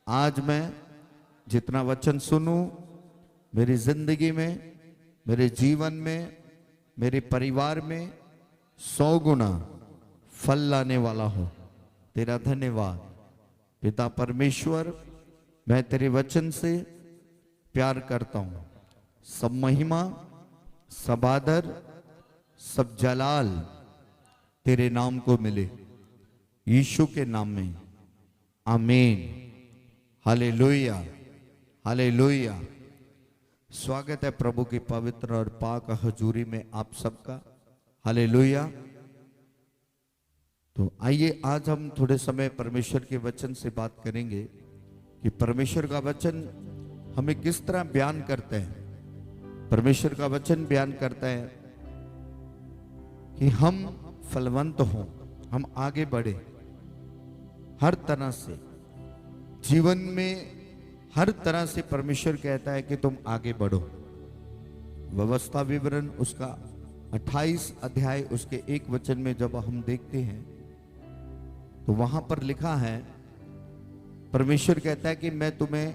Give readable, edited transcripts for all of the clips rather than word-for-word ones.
आज मैं जितना वचन सुनूं, मेरी जिंदगी में, मेरे जीवन में, मेरे परिवार में 100 गुना फल लाने वाला हो। तेरा धन्यवाद पिता परमेश्वर। मैं तेरे वचन से प्यार करता हूं। सब महिमा, सब आदर, सब जलाल तेरे नाम को मिले, यीशु के नाम में, आमीन। Hallelujah, hallelujah. स्वागत है प्रभु की पवित्र और पाक हजूरी में आप सबका। हालेलुया। तो आइए आज हम थोड़े समय परमेश्वर के वचन से बात करेंगे कि परमेश्वर का वचन हमें किस तरह बयान करता है। परमेश्वर का वचन बयान करता है कि हम फलवंत हों, हम आगे बढ़े हर तरह से। जीवन में हर तरह से परमेश्वर कहता है कि तुम आगे बढ़ो। व्यवस्था विवरण उसका 28 अध्याय उसके 1 वचन में जब हम देखते हैं तो वहां पर लिखा है, परमेश्वर कहता है कि मैं तुम्हें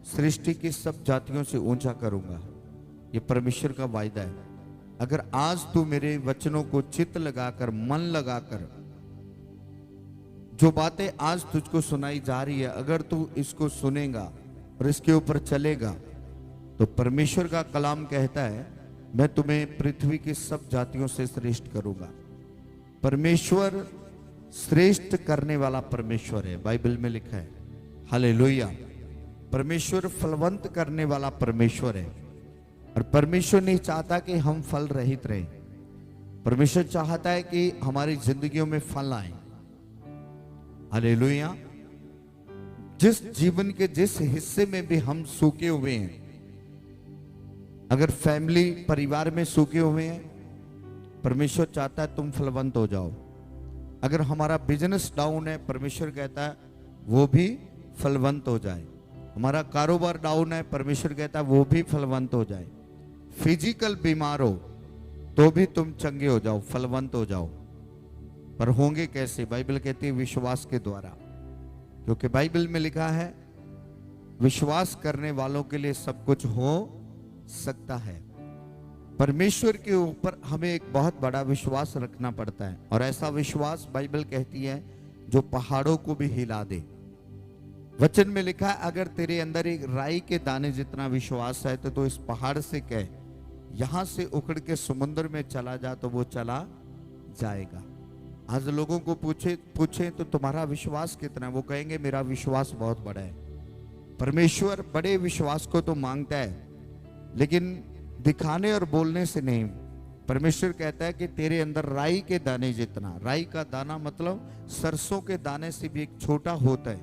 सृष्टि की सब जातियों से ऊंचा करूंगा। ये परमेश्वर का वायदा है। अगर आज तू मेरे वचनों को चित्त लगाकर, मन लगाकर, जो बातें आज तुझको सुनाई जा रही है, अगर तू इसको सुनेगा और इसके ऊपर चलेगा तो परमेश्वर का कलाम कहता है मैं तुम्हें पृथ्वी की सब जातियों से श्रेष्ठ करूंगा। परमेश्वर श्रेष्ठ करने वाला परमेश्वर है, बाइबल में लिखा है। हालेलुया। परमेश्वर फलवंत करने वाला परमेश्वर है और परमेश्वर नहीं चाहता कि हम फल रहित रहें। परमेश्वर चाहता है कि हमारी जिंदगियों में फल आए। हालेलुया। जिस जीवन के जिस हिस्से में भी हम सूखे हुए हैं, अगर फैमिली परिवार में सूखे हुए हैं, परमेश्वर चाहता है तुम फलवंत हो जाओ। अगर हमारा बिजनेस डाउन है, परमेश्वर कहता है वो भी फलवंत हो जाए। हमारा कारोबार डाउन है, परमेश्वर कहता है वो भी फलवंत हो जाए। फिजिकल बीमार हो तो भी तुम चंगे हो जाओ, फलवंत हो जाओ। पर होंगे कैसे? बाइबल कहती है विश्वास के द्वारा, क्योंकि बाइबल में लिखा है विश्वास करने वालों के लिए सब कुछ हो सकता है। परमेश्वर के ऊपर हमें एक बहुत बड़ा विश्वास रखना पड़ता है और ऐसा विश्वास बाइबल कहती है जो पहाड़ों को भी हिला दे। वचन में लिखा है अगर तेरे अंदर एक राई के दाने जितना विश्वास है तो इस पहाड़ से कह यहां से उखड़ के समुद्र में चला जा, तो वो चला जाएगा। आज लोगों को पूछे तो तुम्हारा विश्वास कितना है, वो कहेंगे मेरा विश्वास बहुत बड़ा है। परमेश्वर बड़े विश्वास को तो मांगता है, लेकिन दिखाने और बोलने से नहीं। परमेश्वर कहता है कि तेरे अंदर राई के दाने जितना, राई का दाना मतलब सरसों के दाने से भी एक छोटा होता है।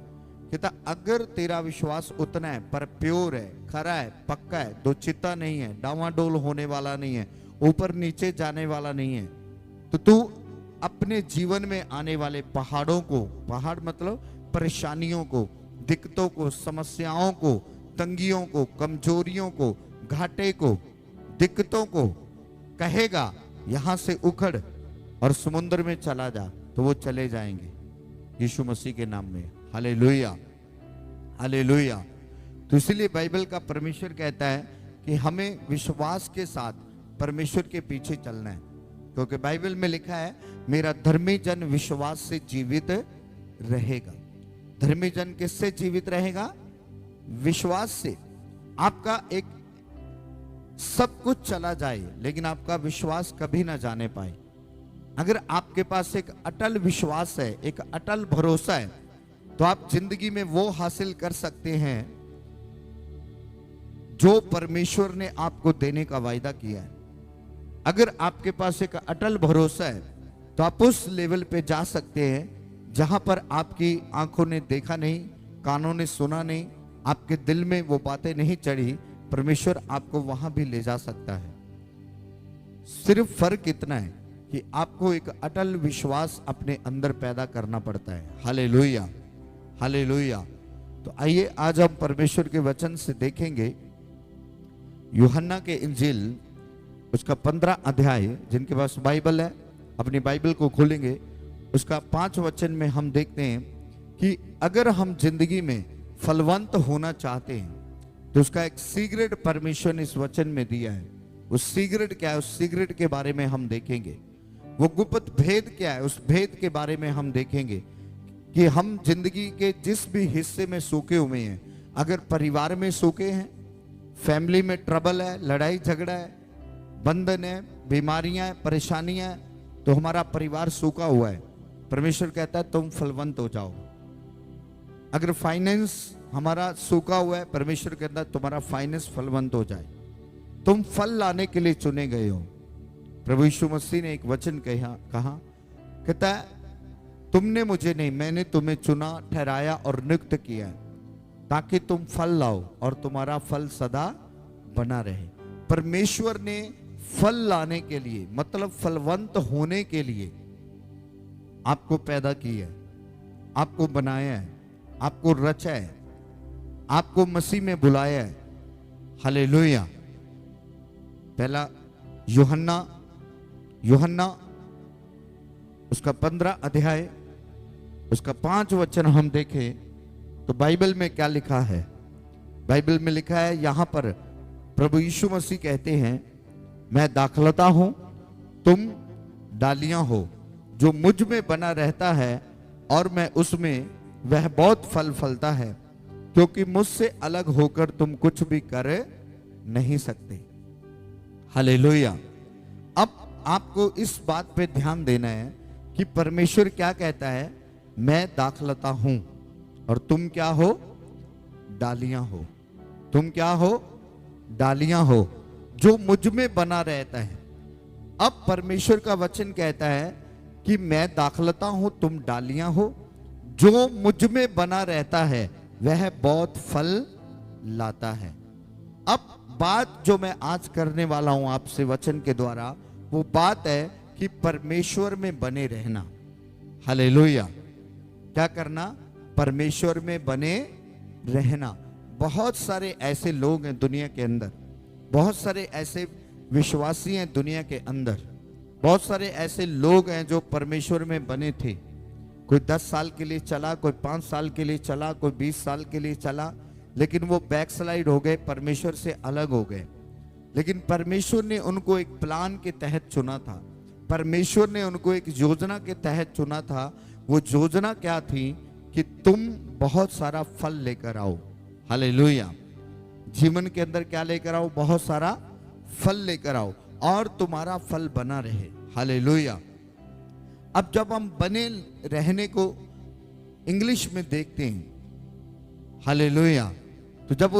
कहता अगर तेरा विश्वास उतना है, पर प्योर है, खरा है, पक्का है, दो चित्ता नहीं है, डावाडोल होने वाला नहीं है, ऊपर नीचे जाने वाला नहीं है, तो तू अपने जीवन में आने वाले पहाड़ों को, पहाड़ मतलब परेशानियों को, दिक्कतों को, समस्याओं को, तंगियों को, कमजोरियों को, घाटे को, दिक्कतों को कहेगा यहां से उखड़ और समुद्र में चला जा, तो वो चले जाएंगे यीशु मसीह के नाम में। Hallelujah, hallelujah. तो इसलिए बाइबल का परमेश्वर कहता है कि हमें विश्वास के साथ परमेश्वर के पीछे चलना है, क्योंकि बाइबल में लिखा है मेरा धर्मी जन विश्वास से जीवित रहेगा। धर्मी जन किससे जीवित रहेगा? विश्वास से। आपका एक सब कुछ चला जाए लेकिन आपका विश्वास कभी ना जाने पाए। अगर आपके पास एक अटल विश्वास है, एक अटल भरोसा है, तो आप जिंदगी में वो हासिल कर सकते हैं जो परमेश्वर ने आपको देने का वायदा किया है। अगर आपके पास एक अटल भरोसा है तो आप उस लेवल पे जा सकते हैं जहां पर आपकी आंखों ने देखा नहीं, कानों ने सुना नहीं, आपके दिल में वो बातें नहीं चढ़ी। परमेश्वर आपको वहां भी ले जा सकता है। सिर्फ फर्क इतना है कि आपको एक अटल विश्वास अपने अंदर पैदा करना पड़ता है। Hallelujah, hallelujah. तो आइए आज हम परमेश्वर के वचन से देखेंगे यूहन्ना के इंजील उसका 15 अध्याय। जिनके पास बाइबल है अपनी बाइबल को खोलेंगे, उसका 5 वचन में हम देखते हैं कि अगर हम जिंदगी में फलवंत होना चाहते हैं तो उसका एक सीक्रेट परमेश्वर ने इस वचन में दिया है। उस सीक्रेट क्या है, उस सीक्रेट के बारे में हम देखेंगे। वो गुप्त भेद क्या है, उस भेद के बारे में हम देखेंगे कि हम जिंदगी के जिस भी हिस्से में सूखे हुए हैं, अगर परिवार में सूखे हैं, फैमिली में ट्रबल है, लड़ाई झगड़ा है, बंधन है, बीमारियां हैं, परेशानियां हैं, तो हमारा परिवार सूखा हुआ है। परमेश्वर कहता है तुम फलवंत हो जाओ। अगर फाइनेंस हमारा सूखा हुआ है, परमेश्वर कहता है तुम्हारा फाइनेंस फलवंत हो जाए। तुम फल लाने के लिए चुने गए हो। प्रभु यीशु मसीह ने एक वचन कहा, कहता है तुमने मुझे नहीं, मैंने तुम्हें चुना, ठहराया और नियुक्त किया ताकि तुम फल लाओ और तुम्हारा फल सदा बना रहे। परमेश्वर ने फल लाने के लिए, मतलब फलवंत होने के लिए आपको पैदा किया है, आपको बनाया है, आपको रचा है, आपको मसीह में बुलाया है। हालेलुया। पहला यूहन्ना उसका 15 अध्याय उसका 5 वचन हम देखें तो बाइबल में क्या लिखा है। बाइबल में लिखा है, यहां पर प्रभु यीशु मसीह कहते हैं, मैं दाखलता हूं, तुम डालियां हो। जो मुझ में बना रहता है और मैं उसमें, वह बहुत फल फलता है, क्योंकि मुझसे अलग होकर तुम कुछ भी कर नहीं सकते। हालेलुया। अब आपको इस बात पे ध्यान देना है कि परमेश्वर क्या कहता है, मैं दाखलता हूं और तुम क्या हो, डालियां हो। तुम क्या हो, डालियां हो, जो मुझ में बना रहता है। अब परमेश्वर का वचन कहता है कि मैं दाखलता हूं, तुम डालियां हो, जो मुझ में बना रहता है वह बहुत फल लाता है। अब बात जो मैं आज करने वाला हूं आपसे वचन के द्वारा, वो बात है कि परमेश्वर में बने रहना। हालेलुया। क्या करना, परमेश्वर में बने रहना। बहुत सारे ऐसे लोग हैं दुनिया के अंदर, बहुत सारे ऐसे विश्वासी हैं दुनिया के अंदर, बहुत सारे ऐसे लोग हैं जो परमेश्वर में बने थे। कोई 10 साल के लिए चला, कोई 5 साल के लिए चला, कोई 20 साल के लिए चला, लेकिन वो बैकस्लाइड हो गए, परमेश्वर से अलग हो गए। लेकिन परमेश्वर ने उनको एक प्लान के तहत चुना था, परमेश्वर ने उनको एक योजना के तहत चुना था। वो योजना क्या थी कि तुम बहुत सारा फल लेकर आओ। हालेलुया। जीवन के अंदर क्या लेकर आओ, बहुत सारा फल लेकर आओ और तुम्हारा फल बना रहे। हालेलुया। अब जब हम बने रहने को इंग्लिश में देखते हैं, हालेलुया, तो जब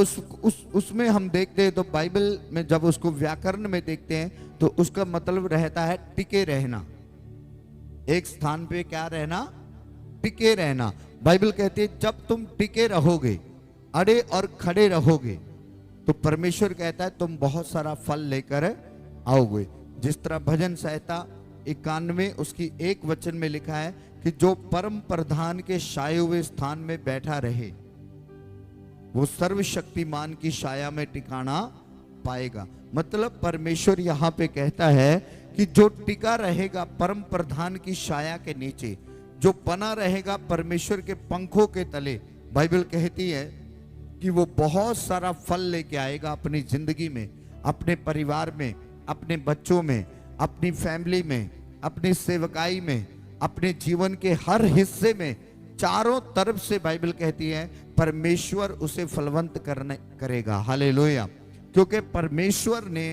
उसमें हम देखते हैं, तो बाइबल में जब उसको व्याकरण में देखते हैं तो उसका मतलब रहता है टिके रहना। एक स्थान पे क्या रहना, टिके रहना। बाइबल कहती है जब तुम टिके रहोगे, अड़े और खड़े रहोगे, तो परमेश्वर कहता है तुम बहुत सारा फल लेकर आओगे। जिस तरह भजन संहिता 91 उसकी 1 वचन में लिखा है कि जो परम प्रधान के छाए हुए स्थान में बैठा रहे वो सर्वशक्तिमान की छाया में ठिकाना पाएगा। मतलब परमेश्वर यहां पे कहता है कि जो टिका रहेगा परम प्रधान की छाया के नीचे, जो बना रहेगा परमेश्वर के पंखों के तले, बाइबल कहती है कि वो बहुत सारा फल लेके आएगा अपनी जिंदगी में, अपने परिवार में, अपने बच्चों में, अपनी फैमिली में, अपनी सेवकाई में, अपने जीवन के हर हिस्से में, चारों तरफ से बाइबल कहती है परमेश्वर उसे फलवंत करेगा। हालेलुया। क्योंकि परमेश्वर ने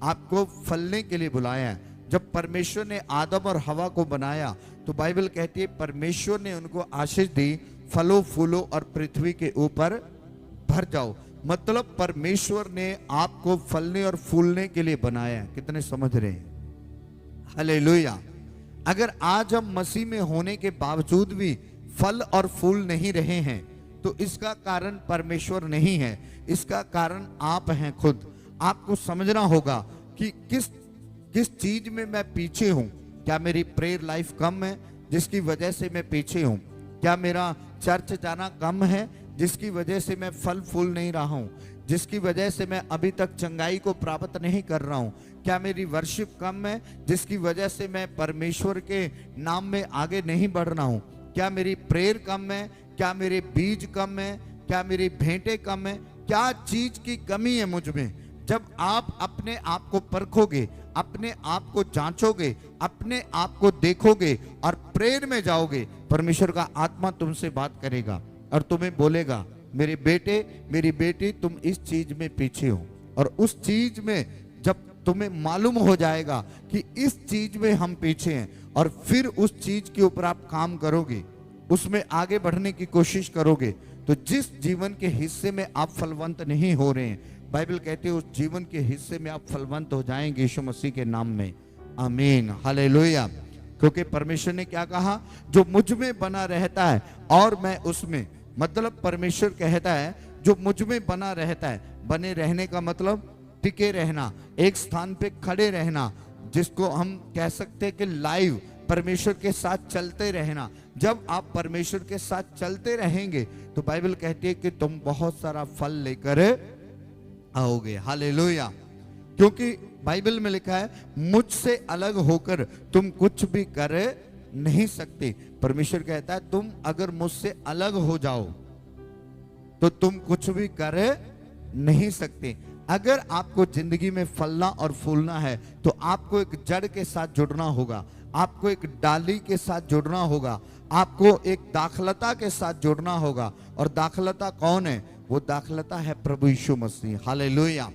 आपको फलने के लिए बुलाया है। जब परमेश्वर ने आदम और हवा को बनाया तो बाइबल कहती है परमेश्वर ने उनको आशीष दी, फलो फूलो और पृथ्वी के ऊपर भर जाओ। मतलब परमेश्वर ने आपको फलने और फूलने के लिए बनाया। कितने समझ रहे हैं? हालेलुया। अगर आज हम मसीह में होने के बावजूद भी फल और फूल नहीं रहे हैं तो इसका कारण परमेश्वर नहीं है, इसका कारण आप हैं खुद। आपको समझना होगा कि किस चीज में मैं पीछे हूं। क्या मेरी प्रेयर लाइफ कम है जिसकी वजह से मैं पीछे हूं? क्या मेरा चर्च जाना कम है जिसकी वजह से मैं फल फूल नहीं रहा हूं, जिसकी वजह से मैं अभी तक चंगाई को प्राप्त नहीं कर रहा हूं? क्या मेरी वर्शिप कम है जिसकी वजह से मैं परमेश्वर के नाम में आगे नहीं बढ़ रहा हूं? क्या मेरी प्रेयर कम है? क्या मेरे बीज कम है? क्या मेरी भेंटें कम है, क्या चीज की कमी है मुझ में। जब आप अपने आप को परखोगे, अपने आप को जांचोगे, अपने आप को देखोगे और प्रेयर में जाओगे, परमेश्वर का आत्मा तुमसे बात करेगा और तुम्हें बोलेगा, मेरे बेटे मेरी बेटी, तुम इस चीज में पीछे हो। और उस चीज में जब तुम्हें मालूम हो जाएगा कि इस चीज में हम पीछे हैं, और फिर उस चीज के ऊपर आप काम करोगे, उसमें आगे बढ़ने की कोशिश करोगे, तो जिस जीवन के हिस्से में आप फलवंत नहीं हो रहे हैं, बाइबल कहती है उस जीवन के हिस्से में आप फलवंत हो जाएंगे यीशु मसीह के नाम में। आमीन, हालेलुया। क्योंकि परमेश्वर ने क्या कहा, जो मुझ में बना रहता है और मैं उसमें, मतलब परमेश्वर कहता है जो मुझ में बना रहता है, बने रहने का मतलब टिके रहना, एक स्थान पे खड़े रहना, जिसको हम कह सकते हैं कि लाइव परमेश्वर के साथ चलते रहना। जब आप परमेश्वर के साथ चलते रहेंगे तो बाइबल कहती है कि तुम बहुत सारा फल लेकर आओगे। हालेलुया। क्योंकि बाइबल में लिखा है, मुझसे अलग होकर तुम कुछ भी कर नहीं सकते। परमेश्वर कहता है तुम अगर मुझसे अलग हो जाओ तो तुम कुछ भी कर नहीं सकते। अगर आपको जिंदगी में फलना और फूलना है तो आपको एक जड़ के साथ जुड़ना होगा, आपको एक डाली के साथ जुड़ना होगा, आपको एक दाखलता के साथ जुड़ना होगा। और दाखलता कौन है? वो दाखलता है प्रभु यीशु मसीह। हालेलुया।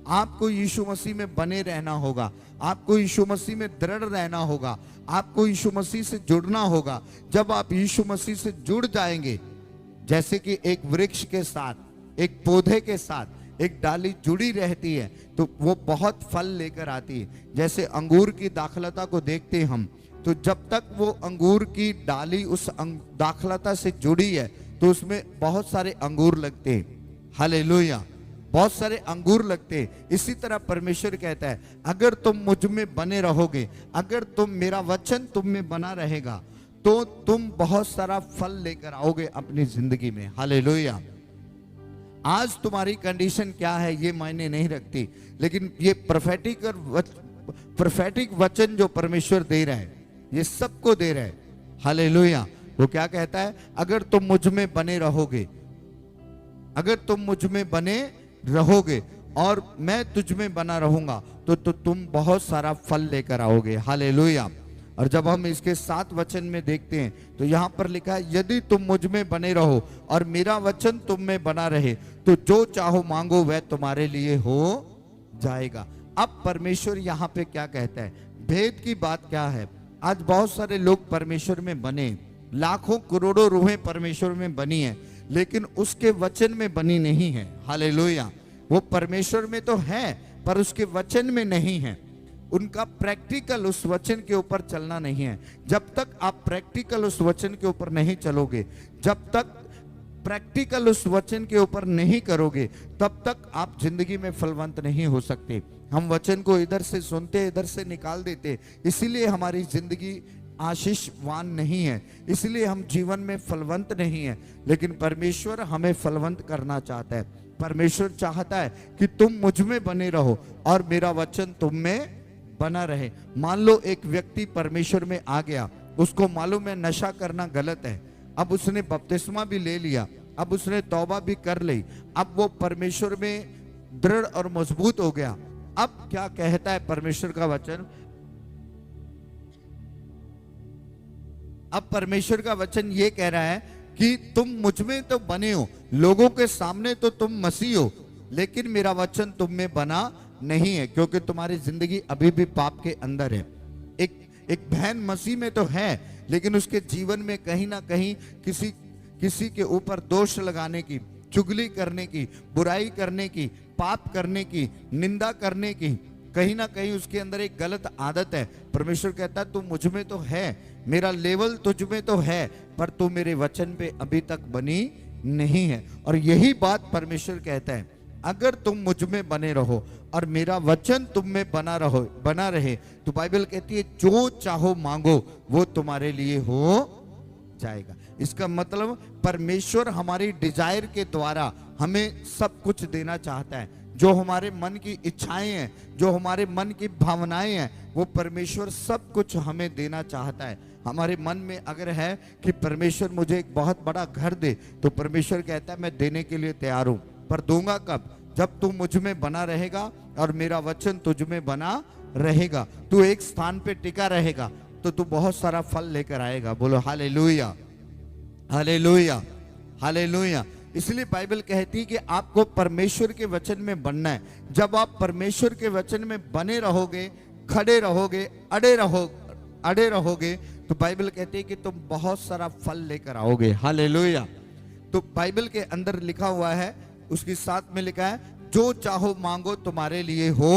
आपको यीशु मसीह में बने रहना होगा, आपको यीशु मसीह में दृढ़ रहना होगा, आपको यीशु मसीह से जुड़ना होगा। जब आप यीशु मसीह से जुड़ जाएंगे, जैसे कि एक वृक्ष के साथ, एक पौधे के साथ एक डाली जुड़ी रहती है तो वो बहुत फल लेकर आती है। जैसे अंगूर की दाखलता को देखते हम, तो जब तक वो अंगूर की डाली उस दाखलता से जुड़ी है तो उसमें बहुत सारे अंगूर लगते हैं। हालेलुया, बहुत सारे अंगूर लगते हैं। इसी तरह परमेश्वर कहता है, अगर तुम मुझ में बने रहोगे, अगर तुम, मेरा वचन तुम में बना रहेगा, तो तुम बहुत सारा फल लेकर आओगे अपनी जिंदगी में। हालेलुया। आज तुम्हारी कंडीशन क्या है ये मायने नहीं रखती, लेकिन ये प्रोफेटिक वचन जो परमेश्वर दे रहा है, ये सबको दे रहा है। हालेलुया। वो क्या कहता है, अगर तुम मुझ में बने रहोगे, अगर तुम मुझ में बने रहोगे और मैं तुझ में बना रहूंगा तो तुम बहुत सारा फल लेकर आओगे। हालेलुया। और जब हम इसके 7 वचन में देखते हैं तो यहां पर लिखा है, यदि तुम मुझ में बने रहो और मेरा वचन तुम में बना रहे तो जो चाहो मांगो वह तुम्हारे लिए हो जाएगा। अब परमेश्वर यहां पे क्या कहता है, भेद की बात क्या है? आज बहुत सारे लोग परमेश्वर में बने, लाखों करोड़ों रूहें परमेश्वर में बनी है, लेकिन उसके वचन में बनी नहीं है। हालेलुया। वो परमेश्वर में तो है पर उसके वचन में नहीं है। उनका प्रैक्टिकल उस वचन के ऊपर चलना नहीं है। जब तक आप प्रैक्टिकल उस वचन के ऊपर नहीं चलोगे, जब तक प्रैक्टिकल उस वचन के ऊपर नहीं करोगे, तब तक आप जिंदगी में फलवंत नहीं हो सकते। हम वचन को इधर से सुनते, इधर से निकाल देते, इसीलिए हमारी जिंदगी आशीषवान नहीं है, इसलिए हम जीवन में फलवंत नहीं है। लेकिन परमेश्वर हमें फलवंत करना चाहता है। परमेश्वर चाहता है कि तुम मुझ में बने रहो और मेरा वचन तुम में बना रहे। मान लो एक व्यक्ति परमेश्वर में आ गया, उसको मालूम है नशा करना गलत है, अब उसने बपतिस्मा भी ले लिया, अब उसने तौबा भी कर ली, अब वो परमेश्वर में दृढ़ और मजबूत हो गया। अब क्या कहता है परमेश्वर का वचन? अब परमेश्वर का वचन ये कह रहा है कि तुम मुझ में तो बने हो, लोगों के सामने तो तुम मसीह हो, लेकिन मेरा वचन तुम में बना नहीं है, क्योंकि तुम्हारी जिंदगी अभी भी पाप के अंदर है। एक बहन मसीह में तो है, लेकिन उसके जीवन में कहीं ना कहीं किसी के ऊपर दोष लगाने की, चुगली करने की, बुराई करने की, पाप करने की, निंदा करने की, कहीं ना कहीं उसके अंदर एक गलत आदत है। परमेश्वर कहता है तू मुझ में तो है, मेरा लेवल तुझ में तो है, पर तू मेरे वचन पे अभी तक बनी नहीं है। और यही बात परमेश्वर कहता है, अगर तुम मुझ में बने रहो और मेरा वचन तुम में बना रहे तो बाइबल कहती है जो चाहो मांगो वो तुम्हारे लिए हो जाएगा। इसका मतलब परमेश्वर हमारी डिजायर के द्वारा हमें सब कुछ देना चाहता है। जो हमारे मन की इच्छाएं हैं, जो हमारे मन की भावनाएं हैं, वो परमेश्वर सब कुछ हमें देना चाहता है। हमारे मन में अगर है कि परमेश्वर मुझे एक बहुत बड़ा घर दे, तो परमेश्वर कहता है मैं देने के लिए तैयार हूं, पर दूंगा कब? जब तू मुझ में बना रहेगा और मेरा वचन तुझ में बना रहेगा, तू एक स्थान पे टिका रहेगा, तो तू बहुत सारा फल लेकर आएगा। बोलो हालेलुया, हालेलुया, हालेलुया। इसलिए बाइबल कहती है कि आपको परमेश्वर के वचन में बनना है। जब आप परमेश्वर के वचन में बने रहोगे, खड़े रहोगे, अड़े रहोगे, तो बाइबल कहती है कि तुम बहुत सारा फल लेकर आओगे। हालेलुया। तो बाइबल के अंदर लिखा हुआ है, उसके साथ में लिखा है, जो चाहो मांगो तुम्हारे लिए हो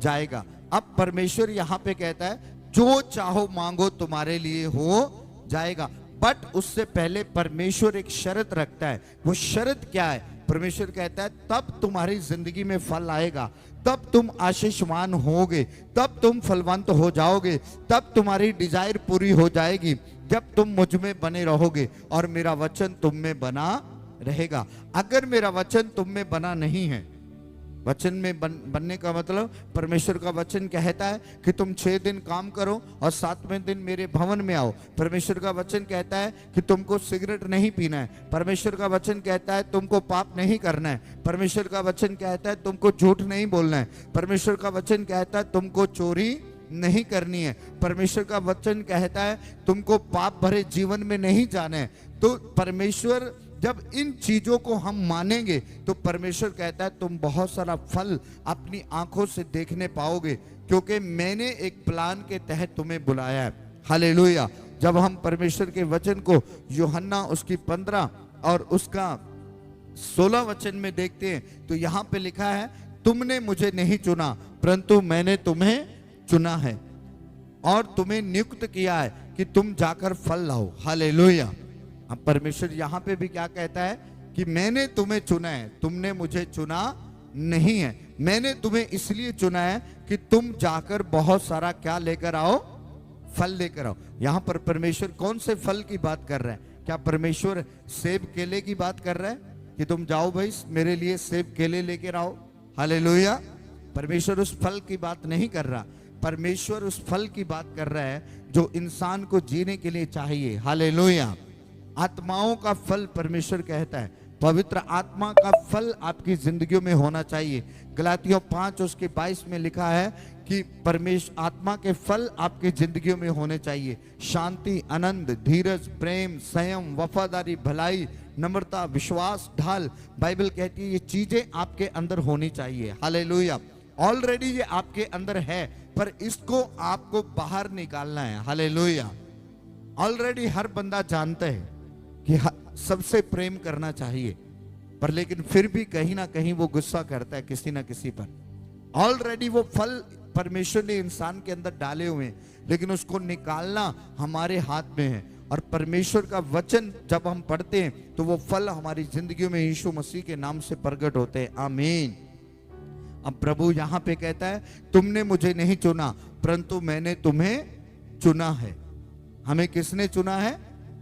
जाएगा। अब परमेश्वर यहां पे कहता है जो चाहो मांगो तुम्हारे लिए हो जाएगा, बट उससे पहले परमेश्वर एक शर्त रखता है। वो शर्त क्या है? परमेश्वर कहता है तब तुम्हारी जिंदगी में फल आएगा, तब तुम आशीषवान होगे, तब तुम फलवंत हो जाओगे, तब तुम्हारी डिजायर पूरी हो जाएगी, जब तुम मुझ में बने रहोगे और मेरा वचन तुम में बना रहेगा। अगर मेरा वचन तुम में बना नहीं है, वचन में बनने का मतलब परमेश्वर का वचन कहता है कि तुम 6 दिन काम करो और 7वें दिन मेरे भवन में आओ। परमेश्वर का वचन कहता है कि तुमको सिगरेट नहीं पीना है। परमेश्वर का वचन कहता है तुमको पाप नहीं करना है। परमेश्वर का वचन कहता है तुमको झूठ नहीं बोलना है। परमेश्वर का वचन कहता है तुमको चोरी नहीं करनी है। परमेश्वर का वचन कहता है तुमको पाप भरे जीवन में नहीं जाना है। तो परमेश्वर, जब इन चीजों को हम मानेंगे तो परमेश्वर कहता है तुम बहुत सारा फल अपनी आंखों से देखने पाओगे, क्योंकि मैंने एक प्लान के तहत तुम्हें बुलाया है। हालेलुया। जब हम परमेश्वर के वचन को यूहन्ना उसकी 15 और उसका 16 वचन में देखते हैं, तो यहां पे लिखा है तुमने मुझे नहीं चुना परंतु मैंने तुम्हें चुना है और तुम्हें नियुक्त किया है कि तुम जाकर फल लाओ। हालेलुया। अब परमेश्वर यहां पे भी क्या कहता है कि मैंने तुम्हें चुना है, तुमने मुझे चुना नहीं है। मैंने तुम्हें इसलिए चुना है कि तुम जाकर बहुत सारा क्या लेकर आओ? फल लेकर आओ। यहां पर परमेश्वर कौन से फल की बात कर रहा है? क्या परमेश्वर सेब केले की बात कर रहा है कि तुम जाओ भाई मेरे लिए सेब केले लेकर आओ? हालेलुया। परमेश्वर उस फल की बात नहीं कर रहा। परमेश्वर उस फल की बात कर रहा है जो इंसान को जीने के लिए चाहिए। हालेलुया। आत्माओं का फल परमेश्वर कहता है, पवित्र आत्मा का फल आपकी जिंदगियों में होना चाहिए। गलातियों 5 उसके 22 में लिखा है कि परमेश्वर आत्मा के फल आपकी जिंदगियों में होने चाहिए। शांति, आनंद, धीरज, प्रेम, संयम, वफादारी, भलाई, नम्रता, विश्वास, ढाल। बाइबल कहती है ये चीजें आपके अंदर होनी चाहिए। हालेलुया। ऑलरेडी ये आपके अंदर है, पर इसको आपको बाहर निकालना है। हालेलुया। ऑलरेडी हर बंदा जानता है कि सबसे प्रेम करना चाहिए, पर लेकिन फिर भी कहीं ना कहीं वो गुस्सा करता है किसी ना किसी पर। ऑलरेडी वो फल परमेश्वर ने इंसान के अंदर डाले हुए हैं, लेकिन उसको निकालना हमारे हाथ में है। और परमेश्वर का वचन जब हम पढ़ते हैं तो वो फल हमारी जिंदगी में यीशु मसीह के नाम से प्रकट होते हैं। आमीन। अब प्रभु यहां पे कहता है तुमने मुझे नहीं चुना परंतु मैंने तुम्हें चुना है। हमें किसने चुना है?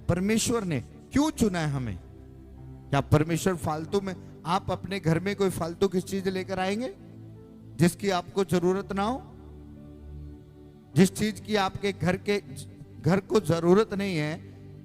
परमेश्वर ने। क्यों चुना है हमें? क्या परमेश्वर फालतू में, आप अपने घर में कोई फालतू की चीज लेकर आएंगे जिसकी आपको जरूरत ना हो? जिस चीज की आपके घर को जरूरत नहीं है,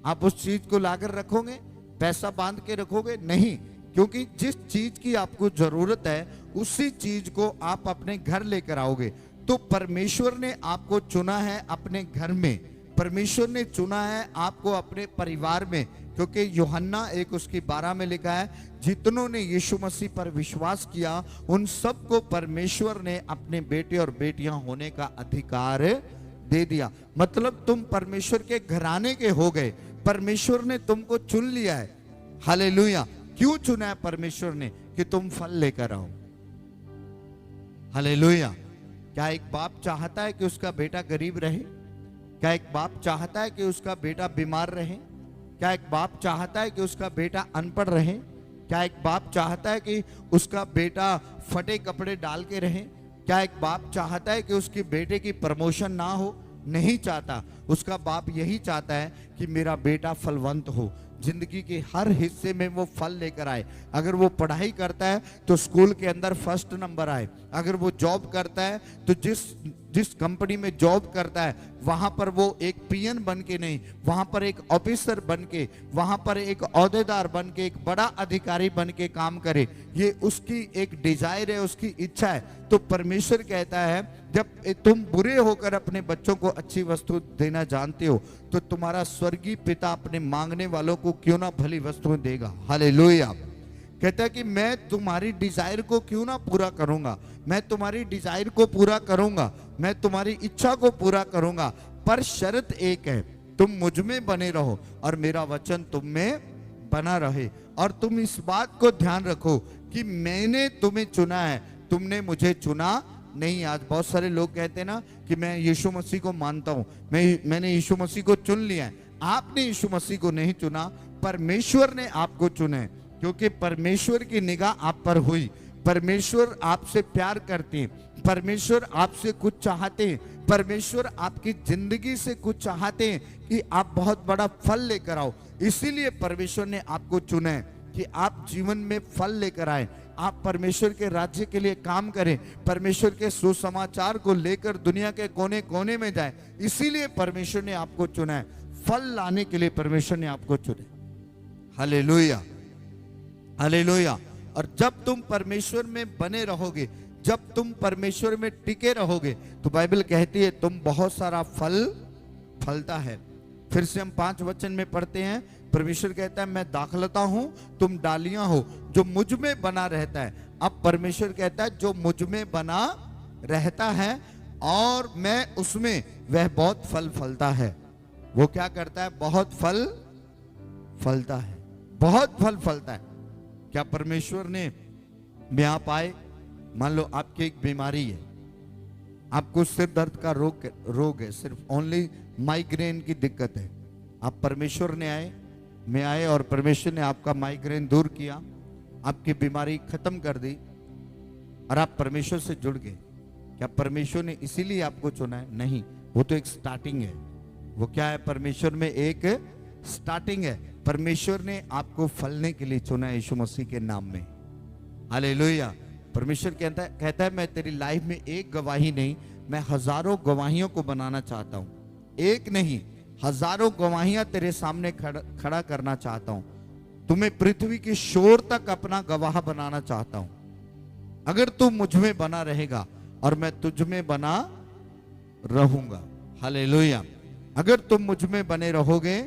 आप उस चीज को लाकर रखोगे? पैसा बांध के रखोगे? नहीं, क्योंकि जिस चीज की आपको जरूरत है उसी चीज को आप अपने घर लेकर आओगे। तो परमेश्वर ने आपको चुना है अपने घर में, परमेश्वर ने चुना है आपको अपने परिवार में, क्योंकि यूहन्ना 1 उसकी 12 में लिखा है जितनों ने यीशु मसीह पर विश्वास किया उन सबको परमेश्वर ने अपने बेटे और बेटियां होने का अधिकार दे दिया। मतलब तुम परमेश्वर के घराने के हो गए। परमेश्वर ने तुमको चुन लिया है। हालेलुया। क्यों चुना है परमेश्वर ने? कि तुम फल लेकर आओ। हालेलुया। क्या एक बाप चाहता है कि उसका बेटा गरीब रहे? क्या एक बाप चाहता है कि उसका बेटा बीमार रहे? क्या एक बाप चाहता है कि उसका बेटा अनपढ़ रहे? क्या एक बाप चाहता है कि उसका बेटा फटे कपड़े डाल के रहे? क्या एक बाप चाहता है कि उसके बेटे की प्रमोशन ना हो? नहीं चाहता। उसका बाप यही चाहता है कि मेरा बेटा फलवंत हो। जिंदगी के हर हिस्से में वो फल लेकर आए। अगर वो पढ़ाई करता है तो स्कूल के अंदर फर्स्ट नंबर आए। अगर वो जॉब करता है तो जिस कंपनी में जॉब करता है वहां पर वो एक पीएन बन के नहीं, वहां पर एक ऑफिसर बन के, वहां पर एक ओहदेदार बन के, एक बड़ा अधिकारी बन के काम करे। ये उसकी एक डिजायर है, उसकी इच्छा है। तो परमेश्वर कहता है जब तुम बुरे होकर अपने बच्चों को अच्छी वस्तु देना जानते हो तो तुम्हारा स्वर्गीय पिता अपने मांगने वालों को क्यों ना भली वस्तुएं देगा। हालेलुया। कहता है कि मैं तुम्हारी डिजायर को क्यों ना पूरा करूंगा, मैं तुम्हारी डिजायर को पूरा करूंगा, मैं तुम्हारी इच्छा को पूरा करूंगा, पर शर्त एक है, तुम मुझ में बने रहो और मेरा वचन तुम में बना रहे। और तुम इस बात को ध्यान रखो कि मैंने तुम्हें चुना है, तुमने मुझे चुना नहीं। आज बहुत सारे लोग कहते हैं ना कि मैं यीशु मसीह को मानता हूं, मैंने यीशु मसीह को चुन लिया है। आपने यीशु मसीह को नहीं चुना, परमेश्वर ने आपको चुना है, क्योंकि परमेश्वर की निगाह आप पर हुई। परमेश्वर आपसे प्यार करते हैं, परमेश्वर आपसे कुछ चाहते हैं, परमेश्वर आपकी जिंदगी से कुछ चाहते हैं कि आप बहुत बड़ा फल लेकर आओ। इसीलिए परमेश्वर ने आपको चुना है कि आप जीवन में फल लेकर आए, आप परमेश्वर के राज्य के लिए काम करें, परमेश्वर के सुसमाचार को लेकर दुनिया के कोने कोने में जाए। इसीलिए परमेश्वर ने आपको चुना है, फल लाने के लिए परमेश्वर ने आपको चुना। Hallelujah, hallelujah. और जब तुम परमेश्वर में बने रहोगे, जब तुम परमेश्वर में टिके रहोगे, तो बाइबल कहती है तुम बहुत सारा फल फलता है। फिर से हम 5 वचन में पढ़ते हैं, परमेश्वर कहता है मैं दाखलता हूं, तुम डालियां हो, जो मुझ में बना रहता है। अब परमेश्वर कहता है जो मुझ में बना रहता है और मैं उसमें, वह बहुत फल फलता है। वो क्या करता है? बहुत फल फलता है, बहुत फल फलता है। क्या परमेश्वर ने में आप आए, मान लो आपकी एक बीमारी है, आपको सिर दर्द का रोग है, सिर्फ ओनली माइग्रेन की दिक्कत है। आप परमेश्वर ने में आए और परमेश्वर ने आपका माइग्रेन दूर किया, आपकी बीमारी खत्म कर दी और आप परमेश्वर से जुड़ गए। क्या परमेश्वर ने इसीलिए आपको चुना है? नहीं, वो तो एक स्टार्टिंग है। वो क्या है? परमेश्वर में एक स्टार्टिंग है। परमेश्वर ने आपको फलने के लिए चुना है यीशु मसीह के नाम में। हालेलुया। परमेश्वर कहता है मैं तेरी लाइफ में एक गवाही नहीं, मैं हजारों गवाहियों को बनाना चाहता हूं। एक नहीं, हजारों गवाहियां तेरे सामने खड़ा करना चाहता हूं। तुम्हें पृथ्वी की शोर तक अपना गवाह बनाना चाहता हूं। अगर तू मुझ में बना रहेगा और मैं तुझ में बना रहूंगा। हालेलुया। अगर तुम मुझ में बने रहोगे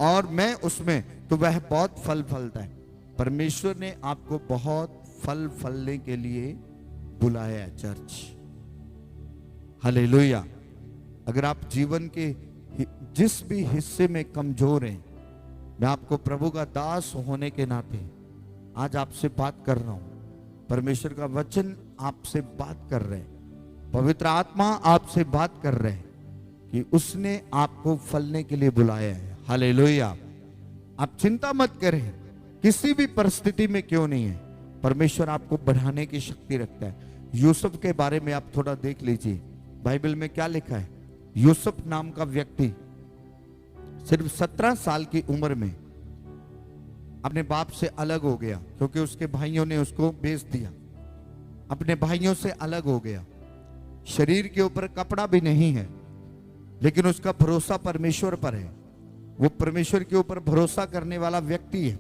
और मैं उसमें, तो वह बहुत फल फलता है। परमेश्वर ने आपको बहुत फल फलने के लिए बुलाया है चर्च। हालेलुया। अगर आप जीवन के जिस भी हिस्से में कमजोर हैं, मैं आपको प्रभु का दास होने के नाते आज आपसे बात कर रहा हूं। परमेश्वर का वचन आपसे बात कर रहे हैं, पवित्र आत्मा आपसे बात कर रहे हैं कि उसने आपको फलने के लिए बुलाया है। हालेलुया। आप चिंता मत करें, किसी भी परिस्थिति में क्यों नहीं है, परमेश्वर आपको बढ़ाने की शक्ति रखता है। यूसुफ के बारे में आप थोड़ा देख लीजिए, बाइबल में क्या लिखा है। यूसुफ नाम का व्यक्ति सिर्फ 17 साल की उम्र में अपने बाप से अलग हो गया, क्योंकि उसके भाइयों ने उसको बेच दिया। अपने भाइयों से अलग हो गया, शरीर के ऊपर कपड़ा भी नहीं है, लेकिन उसका भरोसा परमेश्वर पर है। वो परमेश्वर के ऊपर भरोसा करने वाला व्यक्ति है।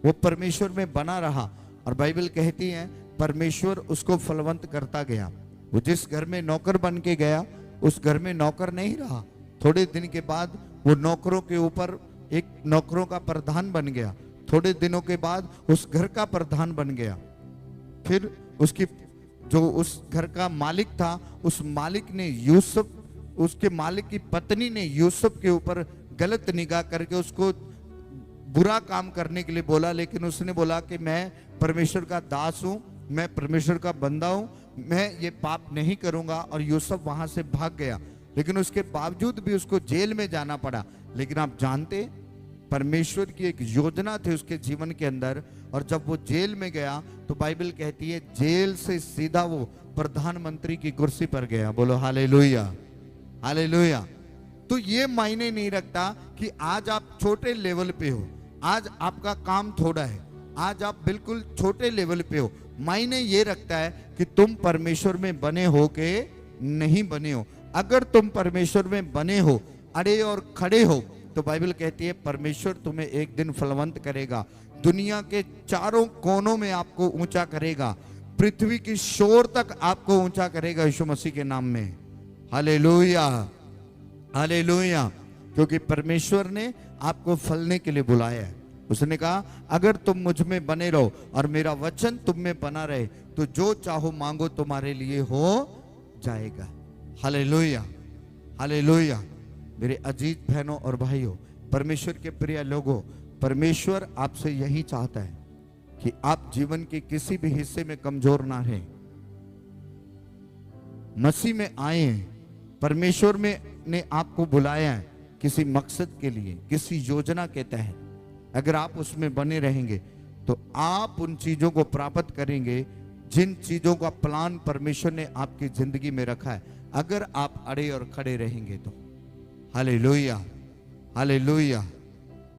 वो परमेश्वर में बना रहा और बाइबल कहती है परमेश्वर उसको फलवंत करता गया। वो जिस घर में नौकर बन के गया, उस घर में नौकर नहीं रहा। थोड़े दिन के बाद वो नौकरों के ऊपर एक नौकरों का प्रधान बन गया। थोड़े दिनों के बाद उस घर का प्रधान बन गया। फिर उसकी जो उस घर का मालिक था, उस मालिक ने यूसुफ, उसके मालिक की पत्नी ने यूसुफ के ऊपर गलत निगाह करके उसको बुरा काम करने के लिए बोला। लेकिन उसने बोला कि मैं परमेश्वर का दास हूं, मैं परमेश्वर का बंदा हूं, मैं ये पाप नहीं करूंगा। और यूसुफ वहां से भाग गया, लेकिन उसके बावजूद भी उसको जेल में जाना पड़ा। लेकिन आप जानते, परमेश्वर की एक योजना थी उसके जीवन के अंदर। और जब वो जेल में गया तो बाइबल कहती है जेल से सीधा वो प्रधानमंत्री की कुर्सी पर गया। बोलो हालेलुया, हालेलुया। तो ये मायने नहीं रखता कि आज आप छोटे लेवल पे हो, आज आपका काम थोड़ा है, आज आप बिल्कुल छोटे लेवल पे हो, मायने ये रखता है कि तुम परमेश्वर में बने हो के नहीं बने हो। अगर तुम परमेश्वर में बने हो, अड़े और खड़े हो, तो बाइबल कहती है परमेश्वर तुम्हें एक दिन फलवंत करेगा, दुनिया के चारों कोनों में आपको ऊंचा करेगा, पृथ्वी की शोर तक आपको ऊंचा करेगा यीशु मसीह के नाम में। Hallelujah, hallelujah. क्योंकि परमेश्वर ने आपको फलने के लिए बुलाया है। उसने कहा अगर तुम मुझ में बने रहो और मेरा वचन तुम में बना रहे, तो जो चाहो मांगो तुम्हारे लिए हो जाएगा। Hallelujah, hallelujah. मेरे अजीज बहनों और भाइयों, परमेश्वर के प्रिय लोगों, परमेश्वर आपसे यही चाहता है कि आप जीवन के किसी भी हिस्से में कमजोर ना रहें। मसीह में आए हैं, परमेश्वर में ने आपको बुलाया है किसी मकसद के लिए, किसी योजना के तहत। अगर आप उसमें बने रहेंगे तो आप उन चीजों को प्राप्त करेंगे जिन चीजों का प्लान परमेश्वर ने आपकी जिंदगी में रखा है, अगर आप अड़े और खड़े रहेंगे तो। Hallelujah, hallelujah.